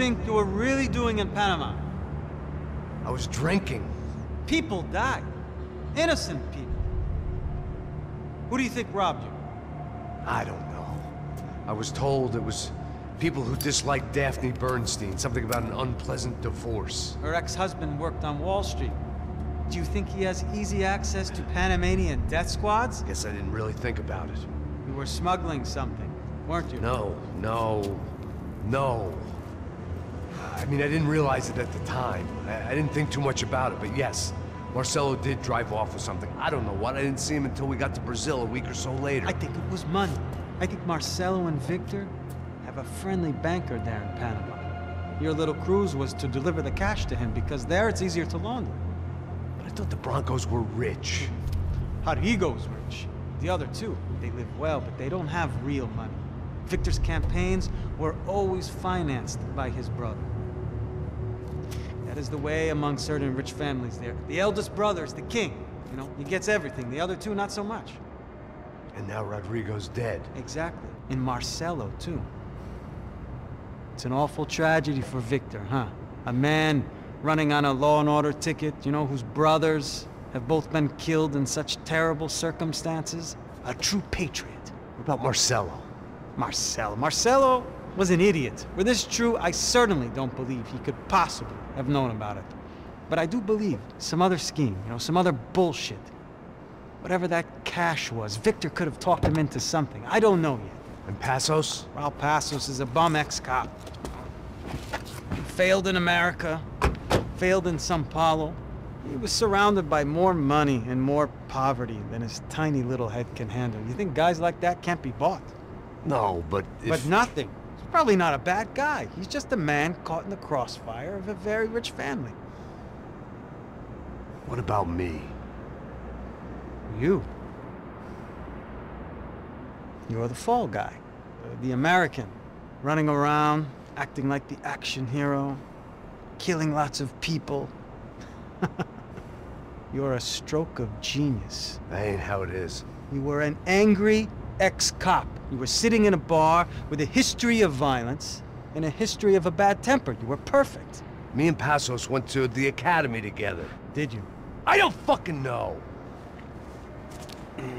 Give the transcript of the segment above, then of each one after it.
think you were really doing in Panama? I was drinking. People died. Innocent people. Who do you think robbed you? I don't know. I was told it was people who disliked Daphne Bernstein, something about an unpleasant divorce. Her ex-husband worked on Wall Street. Do you think he has easy access to Panamanian death squads? Guess I didn't really think about it. You were smuggling something, weren't you? No. I mean, I didn't realize it at the time. I didn't think too much about it, but yes, Marcelo did drive off with something. I don't know what. I didn't see him until we got to Brazil a week or so later. I think it was money. I think Marcelo and Victor have a friendly banker there in Panama. Your little cruise was to deliver the cash to him because there it's easier to launder. But I thought the Broncos were rich. Rodrigo's rich. The other two, they live well, but they don't have real money. Victor's campaigns were always financed by his brother. That is the way among certain rich families there. The eldest brother is the king. You know, he gets everything. The other two, not so much. And now Rodrigo's dead. Exactly. And Marcelo, too. It's an awful tragedy for Victor, huh? A man running on a law and order ticket, you know, whose brothers have both been killed in such terrible circumstances. A true patriot. What about Marcelo? Marcelo was an idiot. Were this true, I certainly don't believe he could possibly have known about it. But I do believe some other scheme, you know, some other bullshit. Whatever that cash was, Victor could have talked him into something. I don't know yet. And Passos? Raul Passos is a bum ex-cop. He failed in America, failed in Sao Paulo. He was surrounded by more money and more poverty than his tiny little head can handle. You think guys like that can't be bought? No, but if... But nothing. He's probably not a bad guy. He's just a man caught in the crossfire of a very rich family. What about me? You. You're the fall guy. The American. Running around, acting like the action hero. Killing lots of people. You're a stroke of genius. That ain't how it is. You were an angry ex-cop. You were sitting in a bar with a history of violence and a history of a bad temper. You were perfect. Me and Passos went to the academy together. Did you? I don't fucking know. Okay,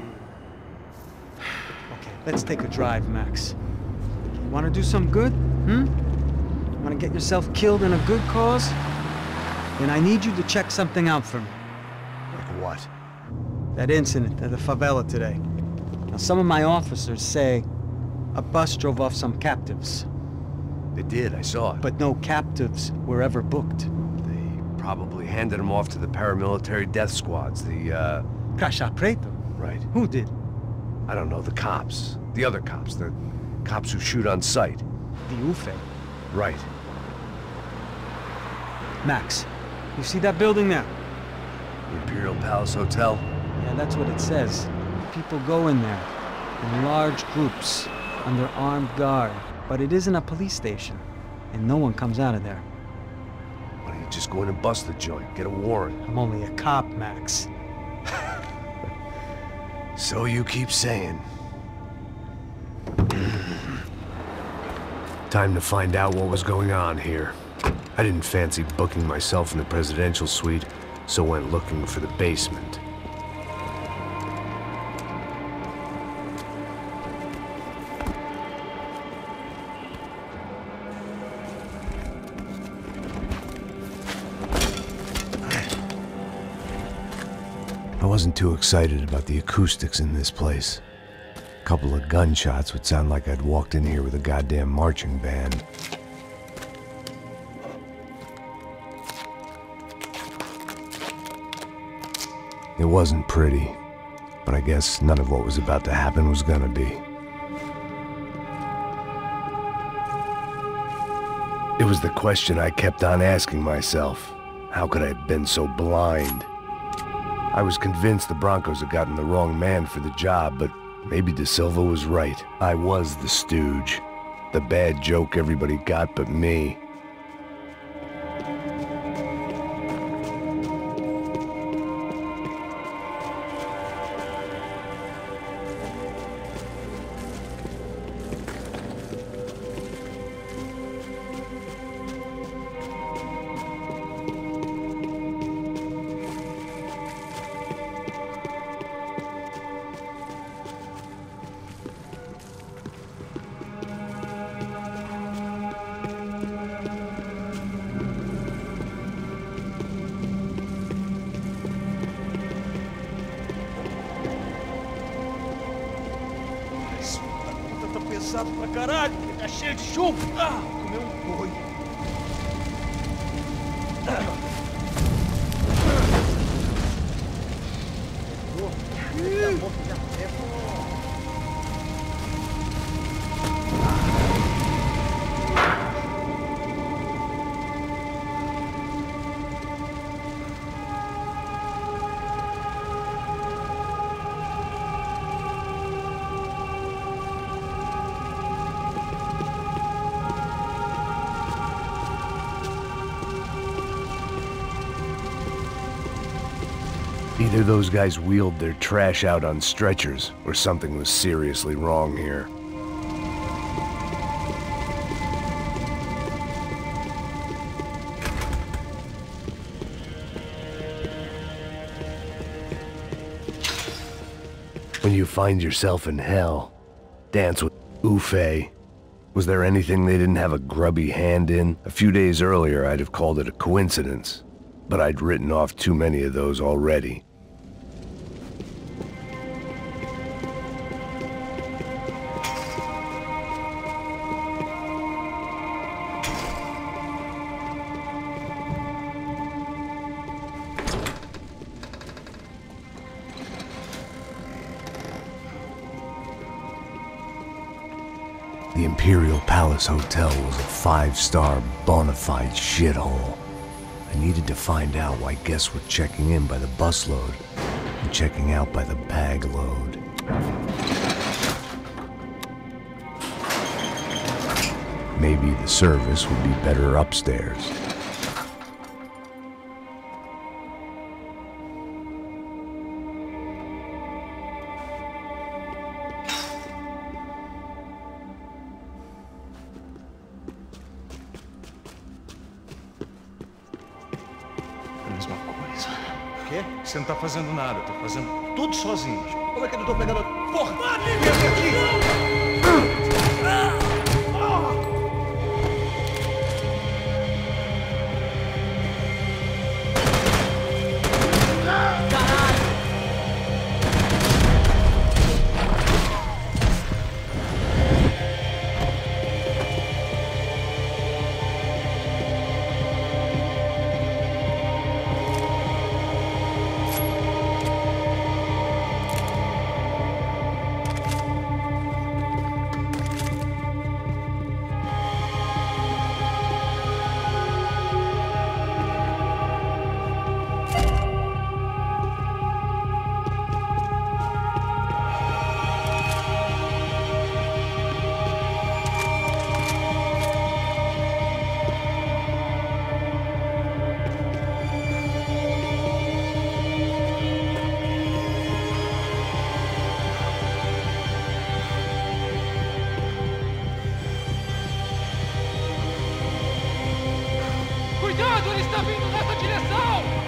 let's take a drive, Max. You want to do some good? Want to get yourself killed in a good cause? Then I need you to check something out for me. Like what? That incident at the favela today. Now, some of my officers say a bus drove off some captives. They did, I saw it. But no captives were ever booked. They probably handed them off to the paramilitary death squads, the, Caixa Preto? Right. Who did? I don't know, the cops. The other cops, the cops who shoot on sight. The UFE. Right. Max, you see that building there? The Imperial Palace Hotel? Yeah, that's what it says. People go in there, in large groups, under armed guard. But it isn't a police station, and no one comes out of there. Why don't you just go in and bust the joint, get a warrant? I'm only a cop, Max. So you keep saying. Time to find out what was going on here. I didn't fancy booking myself in the presidential suite, so went looking for the basement. I wasn't too excited about the acoustics in this place. A couple of gunshots would sound like I'd walked in here with a goddamn marching band. It wasn't pretty, but I guess none of what was about to happen was gonna be. It was the question I kept on asking myself. How could I have been so blind? I was convinced the Broncos had gotten the wrong man for the job, but maybe De Silva was right. I was the stooge. The bad joke everybody got but me. cansado pra caralho, tá cheio de chumbo. Comeu um boi. Either those guys wheeled their trash out on stretchers, or something was seriously wrong here. When you find yourself in hell, dance with Ufe. Was there anything they didn't have a grubby hand in? A few days earlier, I'd have called it a coincidence, but I'd written off too many of those already. The Imperial Palace Hotel was a five-star bona fide shithole. I needed to find out why guests were checking in by the busload and checking out by the bag load. Maybe the service would be better upstairs. Mesma coisa. O quê? Você não tá fazendo nada, eu tô fazendo tudo sozinho. Como é que eu não tô pegando... Porra! Vem aqui! Cuidado, ele está vindo nessa direção!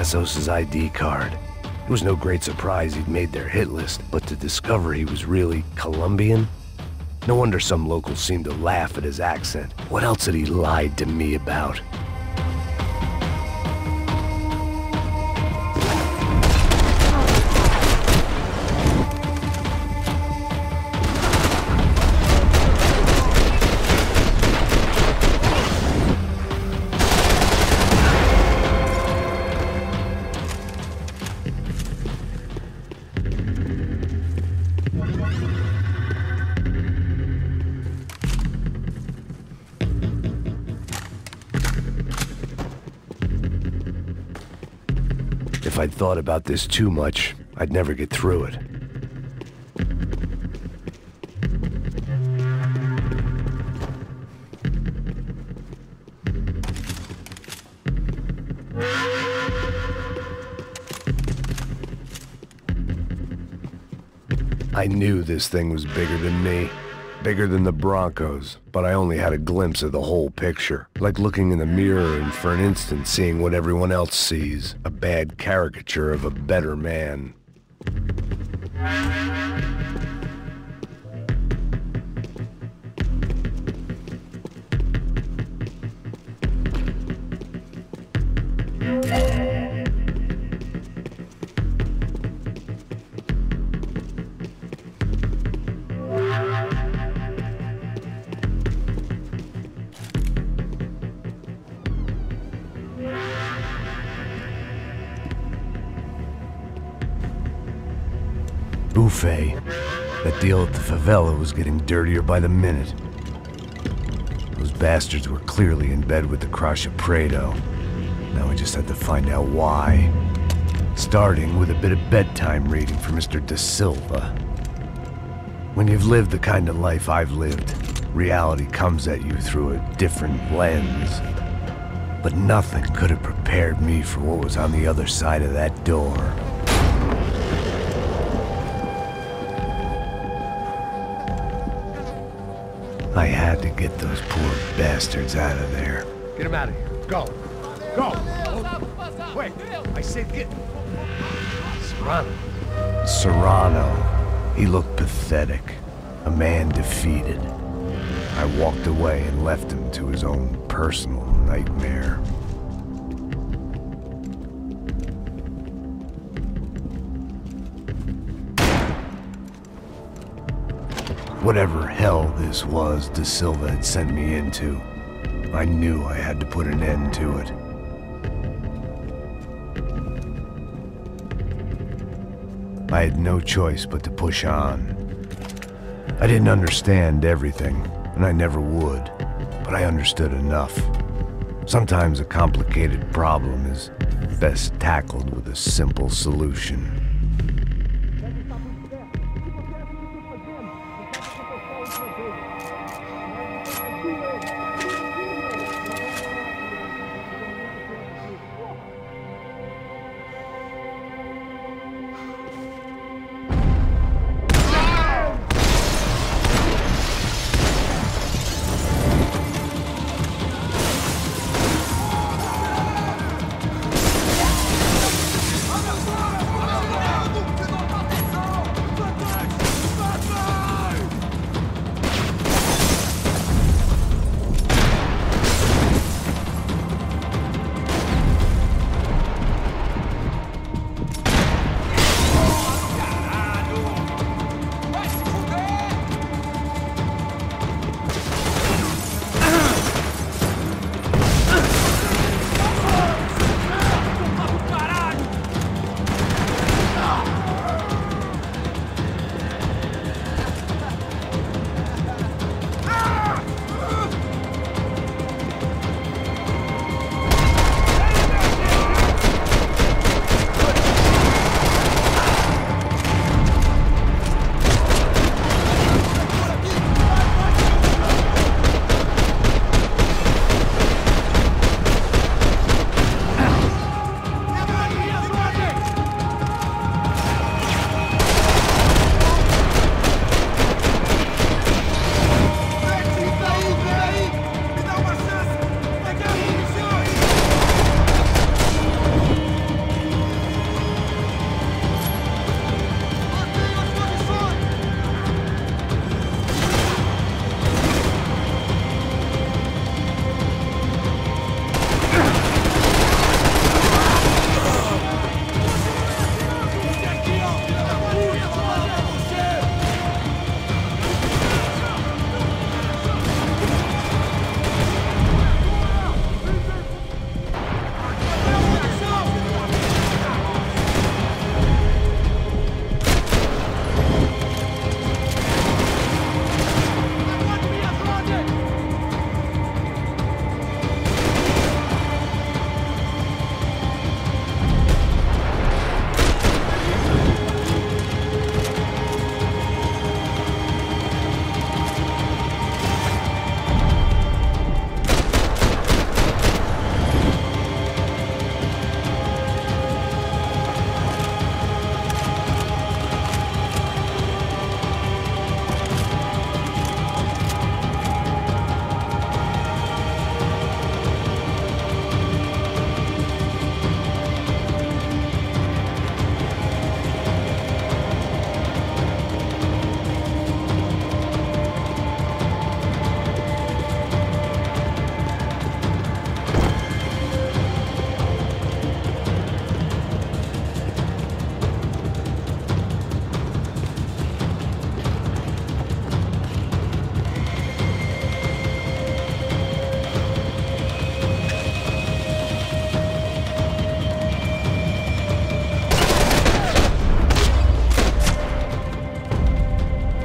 Tassos' ID card. It was no great surprise he'd made their hit list, but to discover he was really Colombian? No wonder some locals seemed to laugh at his accent. What else had he lied to me about? If I'd thought about this too much, I'd never get through it. I knew this thing was bigger than me. Bigger than the Broncos, but I only had a glimpse of the whole picture. Like looking in the mirror and for an instant seeing what everyone else sees. A bad caricature of a better man. Buffet. That deal at the favela was getting dirtier by the minute. Those bastards were clearly in bed with the Crusher Prado. Now we just had to find out why. Starting with a bit of bedtime reading for Mr. Da Silva. When you've lived the kind of life I've lived, reality comes at you through a different lens. But nothing could have prepared me for what was on the other side of that door. I had to get those poor bastards out of there. Get him out of here. Go. Go. Quick. I said get... Serrano. Serrano. He looked pathetic. A man defeated. I walked away and left him to his own personal nightmare. Whatever hell this was Da Silva had sent me into, I knew I had to put an end to it. I had no choice but to push on. I didn't understand everything, and I never would, but I understood enough. Sometimes a complicated problem is best tackled with a simple solution.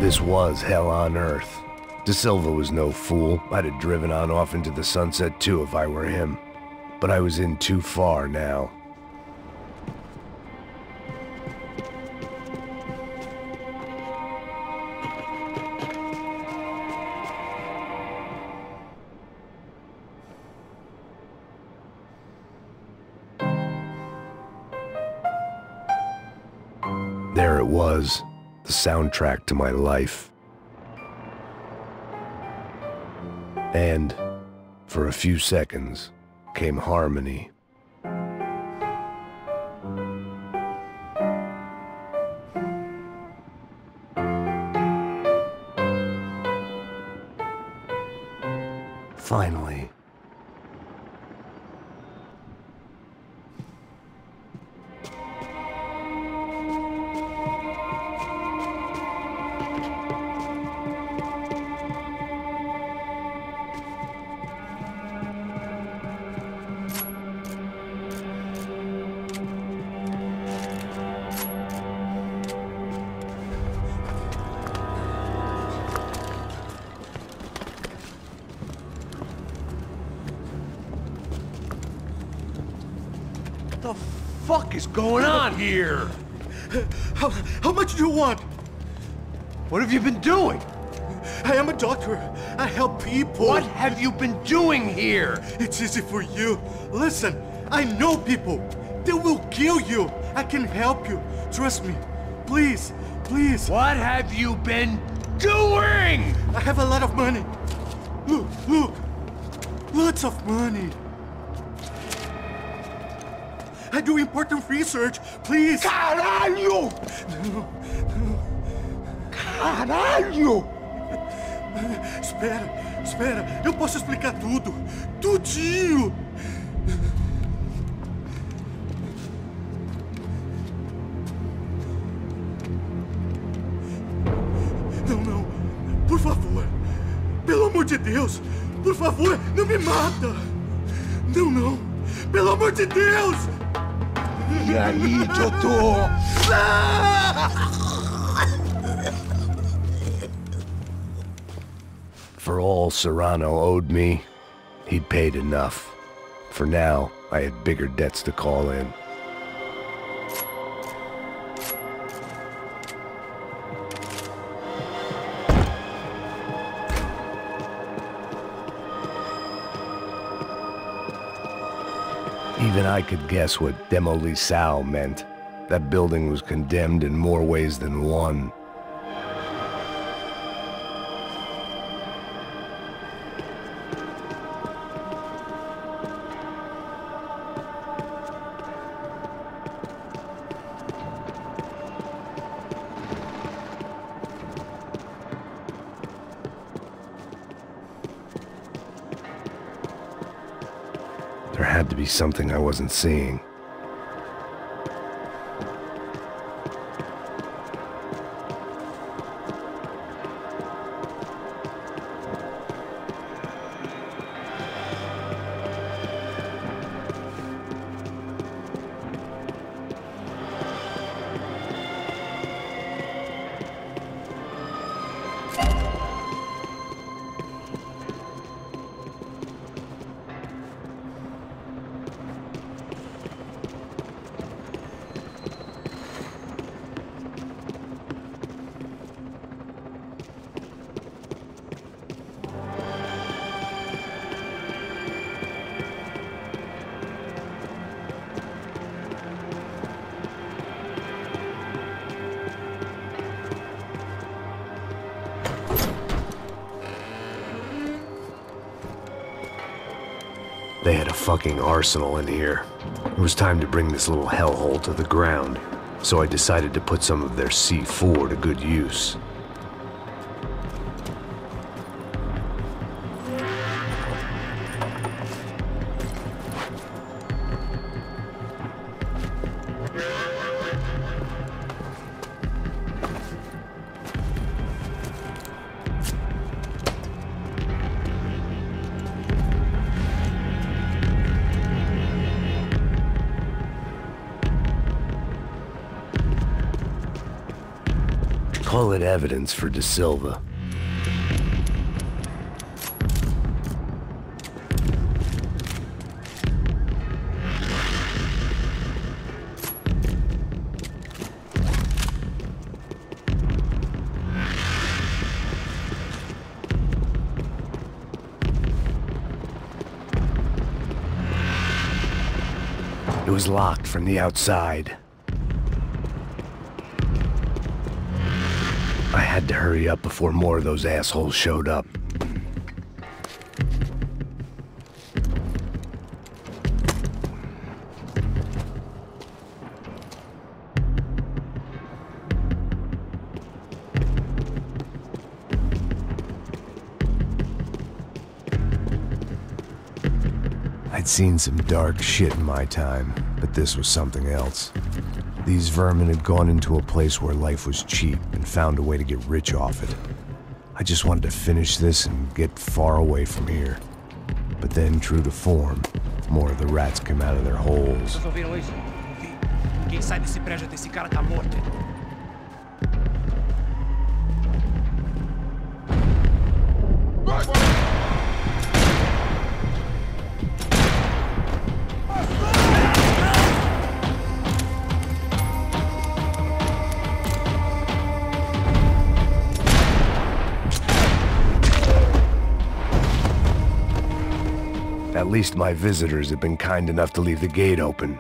This was hell on earth. De Silva was no fool. I'd have driven on off into the sunset too if I were him. But I was in too far now. There it was, the soundtrack to my life. And, for a few seconds, came harmony. Finally. What the fuck is going on here? How much do you want? What have you been doing? I am a doctor. I help people. What have you been doing here? It's easy for you. Listen, I know people. They will kill you. I can help you. Trust me. Please, please. What have you been doing? I have a lot of money. Look, look. Lots of money. I do important research. Please. Caralho! No, Caralho! Espera, espera. Eu posso explicar tudo. Tudinho. Não, não. Por favor. Pelo amor de Deus. Por favor, não me mata. Não, não. Pelo amor de Deus. E aí, doutor? For all Serrano owed me, he'd paid enough. For now, I had bigger debts to call in. Even I could guess what demolição meant. That building was condemned in more ways than one. There had to be something I wasn't seeing. They had a fucking arsenal in here. It was time to bring this little hellhole to the ground, so I decided to put some of their C4 to good use. Call it evidence for De Silva. It was locked from the outside. I had to hurry up before more of those assholes showed up. I'd seen some dark shit in my time, but this was something else. These vermin had gone into a place where life was cheap and found a way to get rich off it. I just wanted to finish this and get far away from here. But then, true to form, more of the rats came out of their holes. Vocês ouviram isso? Ouvi. Quem sai desse prédio desse cara tá morto. At least my visitors had been kind enough to leave the gate open.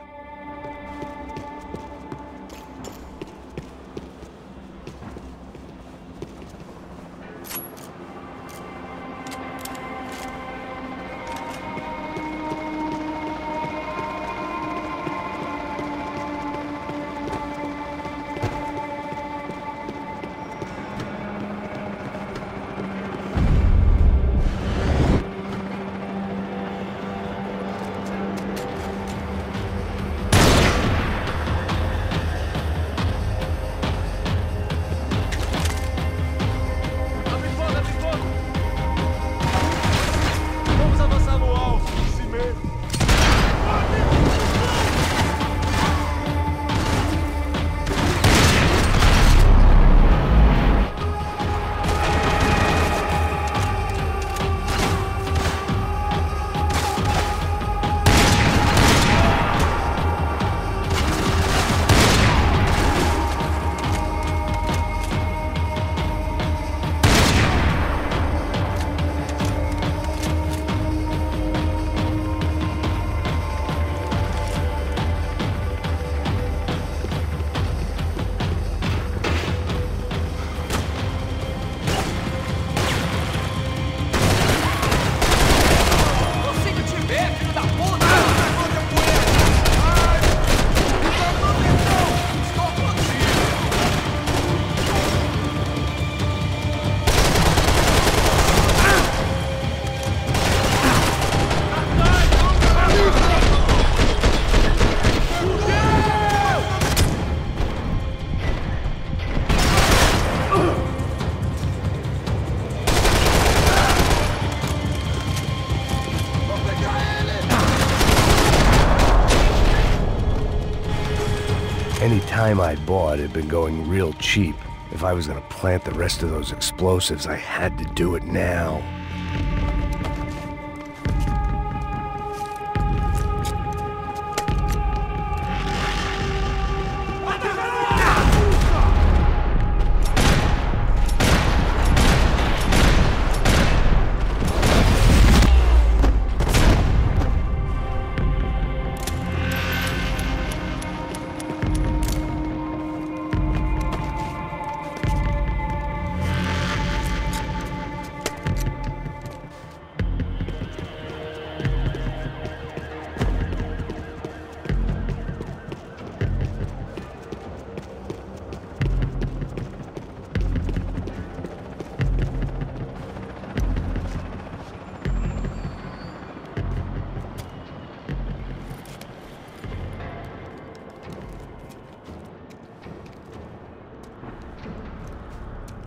Any time I bought had been going real cheap. If I was gonna plant the rest of those explosives, I had to do it now.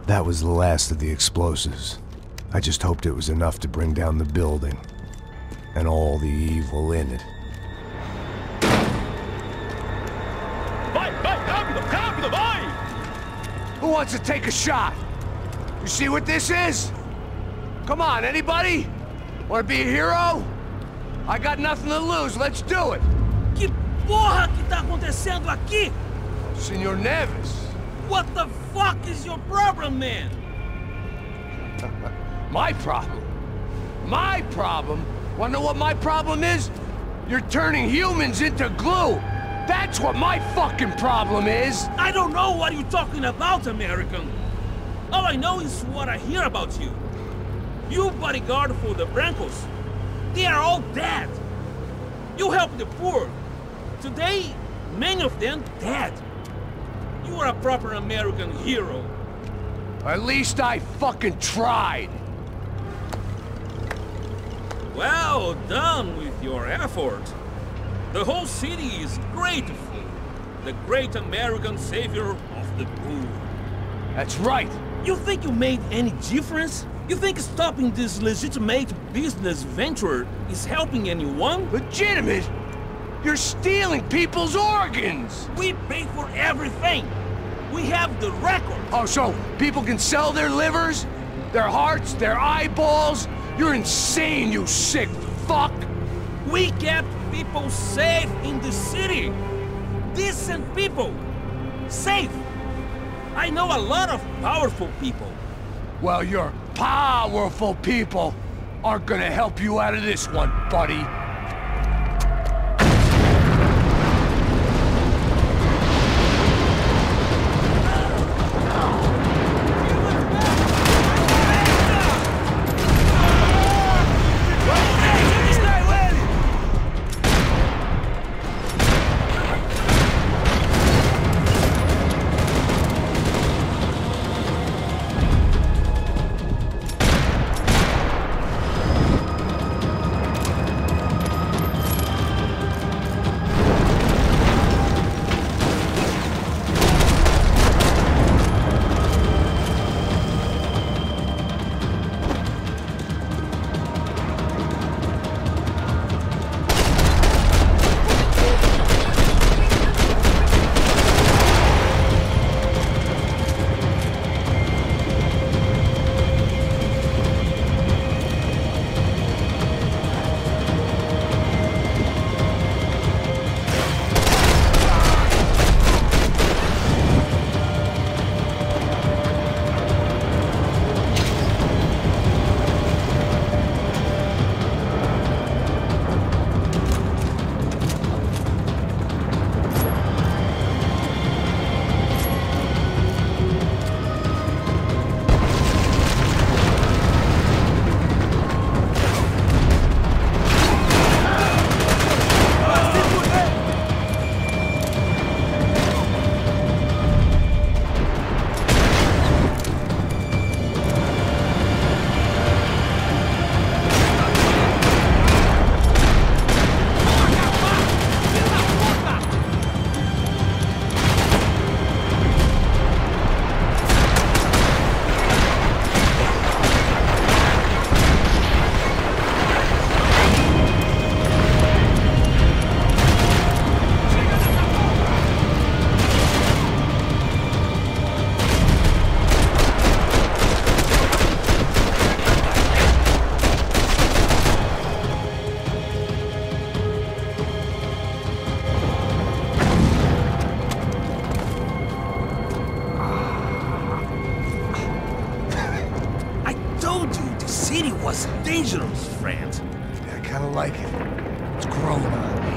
That was the last of the explosives. I just hoped it was enough to bring down the building, and all the evil in it. Vai, vai, rápido, rápido, vai! Who wants to take a shot? You see what this is? Come on, anybody? Want to be a hero? I got nothing to lose, let's do it! Que porra que tá acontecendo aqui? Senor Neves. What the fuck is your problem, man? My problem? My problem? Wanna know what my problem is? You're turning humans into glue! That's what my fucking problem is! I don't know what you're talking about, American. All I know is what I hear about you. You bodyguard for the Brancos. They are all dead. You help the poor. Today, many of them dead. You are a proper American hero. At least I fucking tried! Well done with your effort. The whole city is grateful. The great American savior of the poor. That's right! You think you made any difference? You think stopping this legitimate business venture is helping anyone? Legitimate? You're stealing people's organs! We pay for everything. We have the record. Oh, so people can sell their livers? Their hearts? Their eyeballs? You're insane, you sick fuck! We kept people safe in the city. Decent people. Safe. I know a lot of powerful people. Well, your powerful people aren't gonna help you out of this one, buddy. was dangerous, friend. I kinda like it. It's growing on me.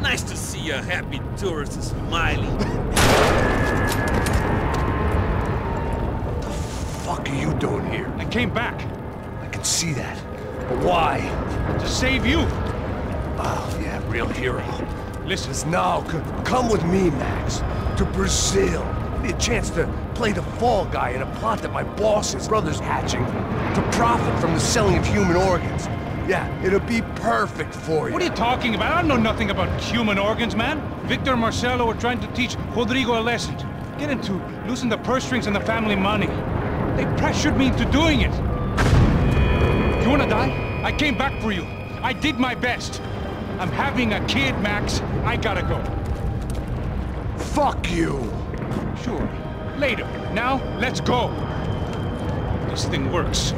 Nice to see a happy tourist smiling. What the fuck are you doing here? I came back I can see that. But why? to save you. Oh, yeah, real hero. Listen, Now, come with me, Max. To Brazil. Be a chance to play the fall guy in a plot that my boss's brother's hatching to profit from the selling of human organs. Yeah, it'll be perfect for you. what are you talking about? I know nothing about human organs, man. Victor and Marcelo were trying to teach Rodrigo a lesson. Get him to loosen the purse strings and the family money. They pressured me into doing it. You wanna die? I came back for you. I did my best. I'm having a kid, Max. I gotta go. Fuck you. Sure. Later. Now, let's go. This thing works.